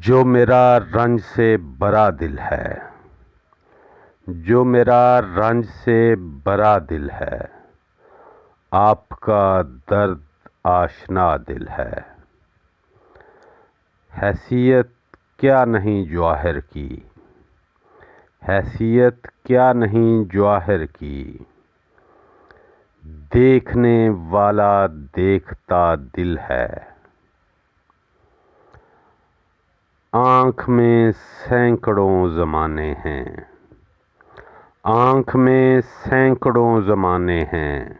जो मेरा रंज से बरा दिल है, जो मेरा रंज से बरा दिल है, आपका दर्द आशना दिल है। हैसियत क्या नहीं जवाहर की, हैसियत क्या नहीं जवाहर की, देखने वाला देखता दिल है। आँख में सैकड़ों ज़माने हैं, आँख में सैकड़ों ज़माने हैं,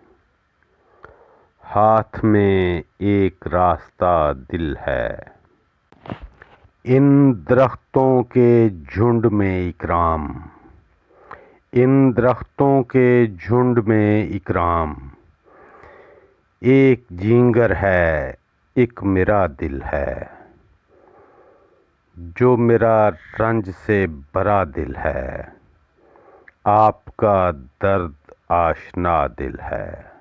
हाथ में एक रास्ता दिल है। इन दरख्तों के झुंड में इकराम, इन दरख्तों के झुंड में इकराम, एक जींगर है, एक मेरा दिल है। जो मेरा रंज से बरा दिल है, आपका दर्द आशना दिल है।